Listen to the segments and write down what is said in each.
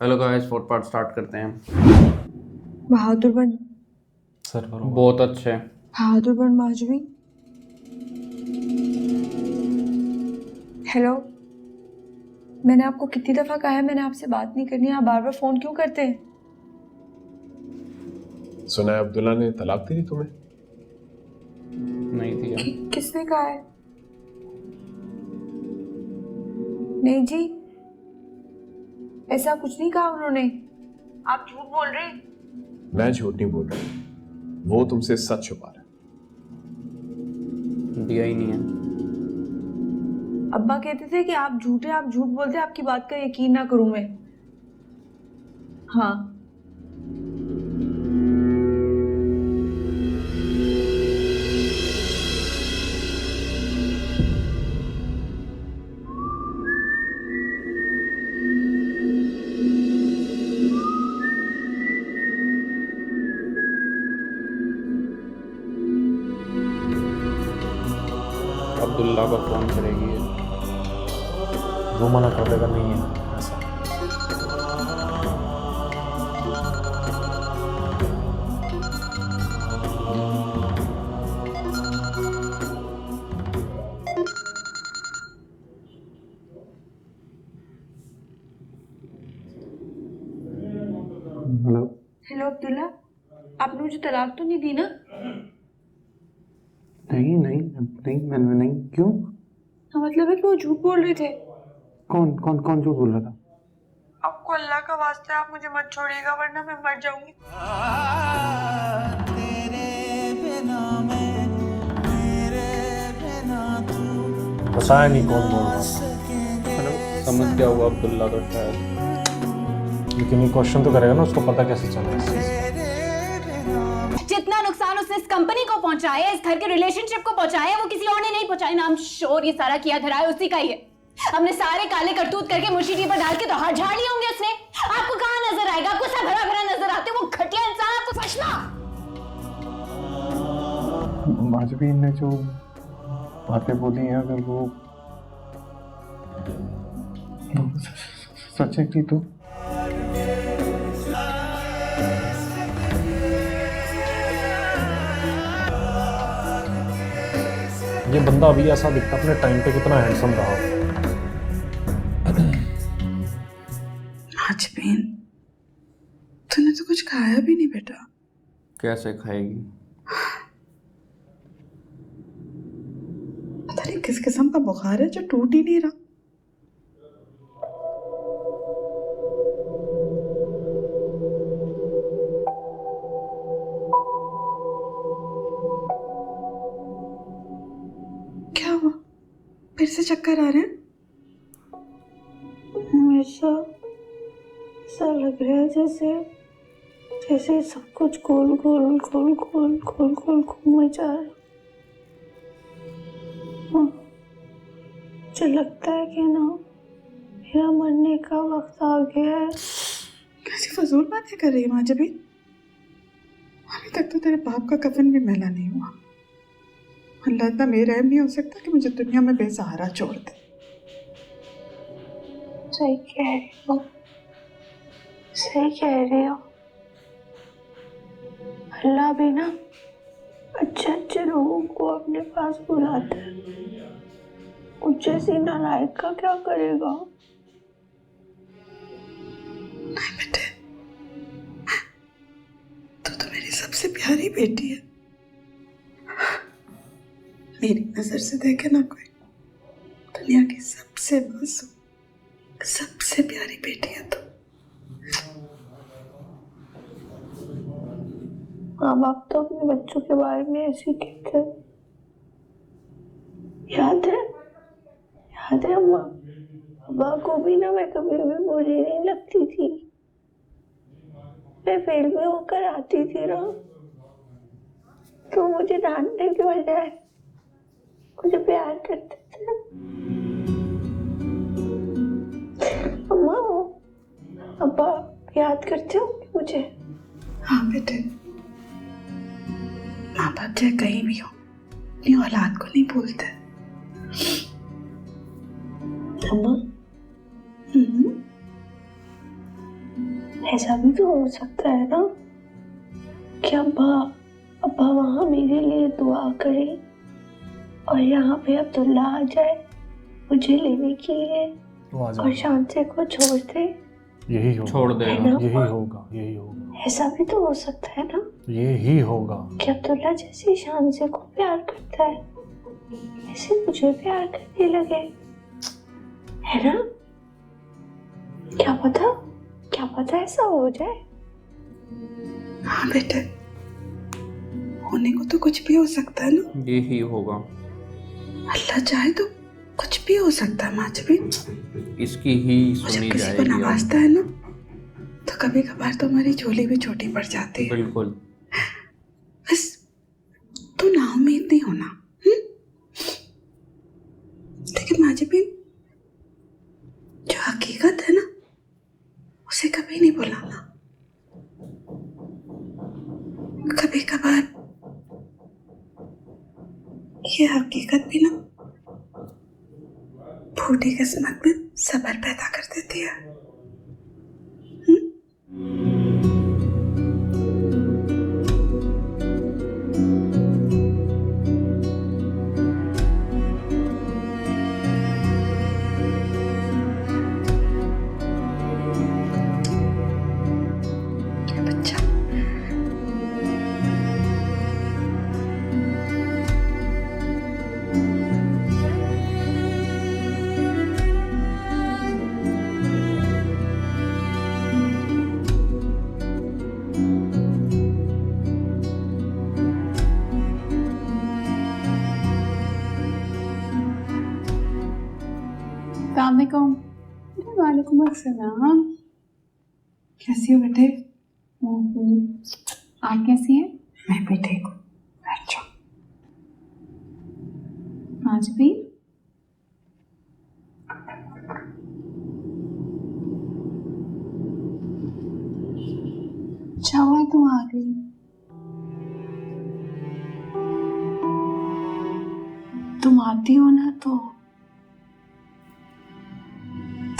Hello guys, fourth part start करते हैं। बहादुर बन सर बहुत अच्छे। बहादुर बन माजवी। हेलो, मैंने आपको कितनी दफा कहा है मैंने आपसे बात नहीं करनी है, आप बार बार फोन क्यों करते हैं? सुना है अब्दुल्ला ने तलाक दे दी तुम्हें? नहीं दिया। किसने कहा है? नहीं जी, ऐसा कुछ नहीं कहा उन्होंने। आप झूठ बोल रहे हैं। मैं झूठ नहीं बोल रहा, वो तुमसे सच छुपा रहा है। दिया ही नहीं है। अब्बा कहते थे कि आप झूठे, आप झूठ बोलते, आपकी बात का यकीन ना करूं मैं। हाँ, अब्दुल्ला का फोन करेगी ये। वो मना कर देगा, नहीं है ऐसा। हेलो। हेलो अब्दुल्ला, आपने मुझे तलाक तो नहीं दी ना? नहीं नहीं नहीं, मैंने नहीं। क्यों? हाँ, मतलब है कि वो झूठ बोल रहे थे। कौन कौन कौन झूठ बोल रहा था? आपको अल्लाह का वास्ता है, आप मुझे मत छोड़िएगा वरना मैं मर जाऊंगी। बताया नहीं कौन बोल रहा था, समझ गया हुआ अब्दुल्ला तो शायद। लेकिन ये क्वेश्चन तो करेगा ना, उसको पता कैसे चला इस चीज का। जितना नुकसान उसने इस कंपनी को पहुंचाया है, इस घर के रिलेशनशिप को पहुंचाया है, वो किसी और ने नहीं पहुंचाया ना। I'm sure ये सारा किया धरा है उसी का ही है। हमने सारे काले करतूत करके मुर्शिदी पर डाल के तो हाथ झाड़ लिए होंगे उसने। आपको कहाँ नजर आएगा? आपको सब भरा भरा नजर आते हो। वो घटिया इंसान आपको समझना। माजवी ने जो बातें बोली हैं, अगर वो सच है की तो ये बंदा अभी ऐसा दिखता, अपने टाइम पे कितना हैंडसम रहा हो। नाजबीन, तूने तो कुछ खाया भी नहीं बेटा। कैसे खाएगी? पता नहीं किस किस्म का बुखार है जो टूट ही नहीं रहा। क्या हुआ? फिर से चक्कर आ रहे हैं? हमेशा ऐसा लग रहा है जैसे जैसे सब कुछ गोल गोल गोल गोल गोल गोल घूम जा रहा है। मुझे लगता है कि ना, मेरा मरने का वक्त आ गया है। कैसी फजूल बातें कर रही है माजबी? अभी तक तो तेरे बाप का कफन भी मैला नहीं हुआ। अल्लाह इतना बेरहम नहीं हो सकता कि मुझे दुनिया में बेसहारा छोड़ दे। सही कह रही हो, सही कह रही हो। अल्लाह भी ना अच्छे अच्छे लोगों को अपने पास बुलाता है। मुझ जैसी नालायक का क्या करेगा? नहीं बेटे, तू तो मेरी सबसे प्यारी बेटी है। मेरी नजर से देखे ना कोई, दुनिया की सबसे मासूम, सबसे प्यारी बेटी है तू। माँ बाप तो अपने बच्चों के बारे में ऐसे कहते हैं। याद है अम्मा, अब्बा को भी ना मैं कभी भी बुरी नहीं लगती थी। मैं फेल भी होकर आती थी ना, तो मुझे डांटने के बजाय मुझे प्यार करते थे। अम्मा, अब्बा याद करते हो मुझे? हाँ बेटे, माँ बाप चाहे कहीं भी हो, अपनी औलाद को नहीं भूलते। अम्मा, ऐसा भी तो हो सकता है ना कि अब्बा वहाँ मेरे लिए दुआ करे और यहाँ पे अब्दुल्ला आ जाए मुझे लेने के लिए वो आ और जाएगा। शांति को छोड़ दे। यही होगा, छोड़ है देगा। ना? यही होगा, यही होगा, ऐसा भी तो हो सकता है ना यही होगा। कि अब्दुल्ला जैसे शांति को प्यार करता है ऐसे मुझे प्यार करने लगे, है ना? क्या पता ऐसा हो जाए। हाँ बेटे, होने को तो कुछ भी हो सकता है ना। यही होगा। अल्लाह चाहे तो कुछ भी हो सकता है माजबी। इसकी ही जब सुनी किसी को जाएगी अब। नवाजता है ना तो कभी कभार तो हमारी झोली भी छोटी पड़ जाती है। बिल्कुल। बस तू ना उम्मीद नहीं होना। लेकिन माजबी जो हकीकत है ना उसे कभी नहीं भुलाना। कभी कभार ये हकीकत भी ना फूटी किस्मत में सब्र पैदा कर देती है। बच्चा अस्सलामुअलैकुम। वालेकुम अस्सलाम। कैसी हो बेटे? आप कैसी हैं? मैं भी ठीक हूँ। बैठ जाओ। आज भी अच्छा हुआ तुम आ गई। तुम आती हो ना तो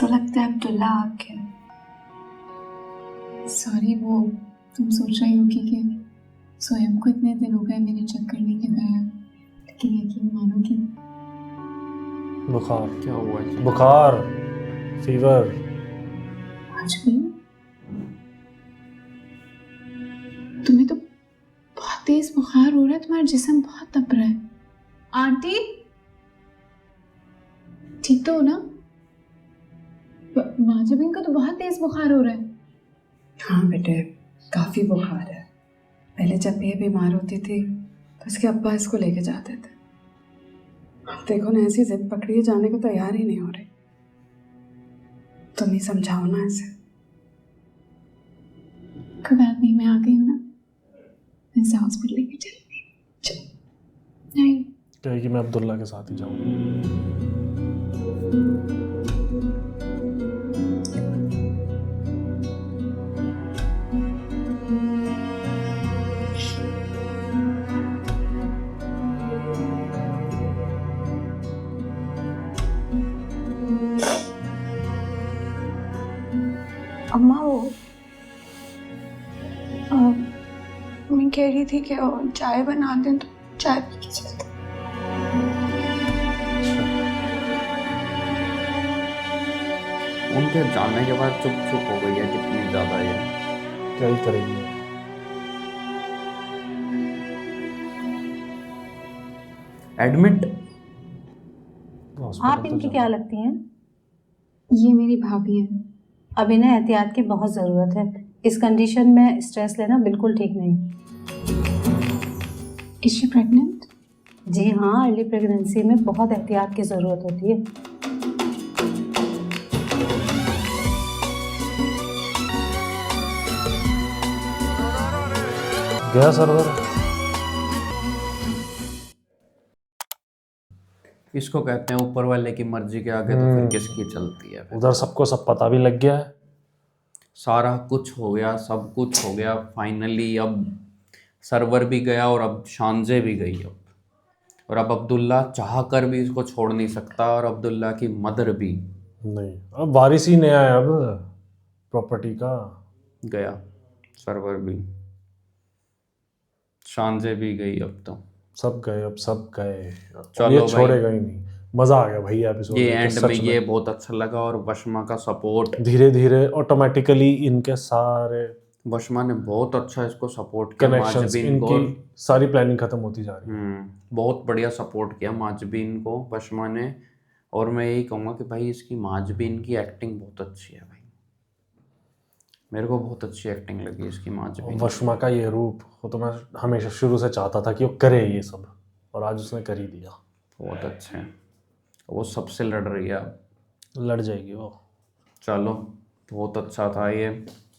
लगता है अब्दुल्ला आ गया। सॉरी, वो तुम सोच रही होगी कि स्वयं को इतने दिन हो गए मेरे चक्कर नहीं लगाया, लेकिन यकीन मानो कि बुखार, क्या हुआ है? बुखार, फीवर। आज भी तुम्हें तो बहुत तेज बुखार हो रहा है, तुम्हारा जिस्म बहुत तप रहा है। आंटी ठीक तो हो ना? माजबीन का तो बहुत तेज बुखार हो रहा है। हाँ बेटे, काफी बुखार है। पहले जब ये बीमार होती थी तो उसके अब्बा इसको लेके जाते थे। अब देखो ना, ऐसी जिद पकड़ी है, जाने को तैयार ही नहीं हो रही। तुम ही समझाओ ना इसे। कोई बात नहीं, मैं आ गई हूँ ना, मैं इसे हॉस्पिटल लेके चलूंगी। नहीं, कहेगी मैं अब्दुल्ला के साथ ही जाऊंगा। अम्मा वो मैं कह रही थी कि चाय बना दें तो चाय पी के चलते। उनके जाने के बाद चुप चुप हो गई है कितनी ज्यादा ये। क्या ही करेगी? एडमिट? आप इनकी क्या लगती हैं? ये मेरी भाभी है। अब इन्हें एहतियात की बहुत ज़रूरत है। इस कंडीशन में स्ट्रेस लेना बिल्कुल ठीक नहीं। Is she pregnant? जी हाँ, अर्ली प्रेगनेंसी में बहुत एहतियात की ज़रूरत होती है। गया सर्वर। इसको कहते हैं ऊपर वाले की मर्जी के आगे तो फिर किसकी चलती है। उधर सबको सब पता भी लग गया है। सारा कुछ हो गया, सब कुछ हो गया। फाइनली अब सर्वर भी गया और अब शानजे भी गई अब। और अब अब्दुल्ला चाह कर भी इसको छोड़ नहीं सकता, और अब्दुल्ला की मदर भी। नहीं, अब वारिस ही नया है अब प्रॉपर्टी का। गया सर्वर भी, शांजे भी गई अब तो। सब गए, अब सब गए, चलो ये भाई। छोड़ेगा ही नहीं। मजा आ गया भैया एपिसोड ये देख के, एंड में सच ये बहुत अच्छा लगा, और वशमा का सपोर्ट, धीरे धीरे ऑटोमेटिकली इनके सारे वशमा ने बहुत अच्छा इसको सपोर्ट किया, कनेक्शंस, माजबीन को। इनकी सारी प्लानिंग खत्म होती जा रही है। बहुत बढ़िया सपोर्ट किया माजबीन को वशमा ने। और मैं यही कहूँगा कि भाई इसकी माजबीन की एक्टिंग बहुत अच्छी है भाई, मेरे को बहुत अच्छी एक्टिंग लगी इसकी माजबीन की। वशमा का ये रूप, वो तो मैं हमेशा शुरू से चाहता था कि वो करे ये सब, और आज उसने कर ही दिया। बहुत अच्छे हैं, वो सबसे लड़ रही है अब। लड़ जाएगी वो। चलो बहुत अच्छा था ये,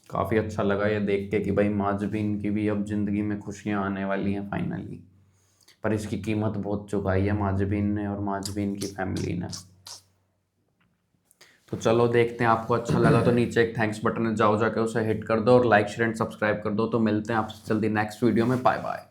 काफ़ी अच्छा लगा ये देख के कि भाई माजबीन की भी अब ज़िंदगी में खुशियाँ आने वाली हैं फाइनली। पर इसकी कीमत बहुत चुकाई है माजबीन ने और माजबीन की फैमिली ने। तो चलो देखते हैं, आपको अच्छा लगा तो नीचे एक थैंक्स बटन है, जाओ जाके उसे हिट कर दो और लाइक शेयर एंड सब्सक्राइब कर दो। तो मिलते हैं आपसे जल्दी नेक्स्ट वीडियो में, बाय बाय।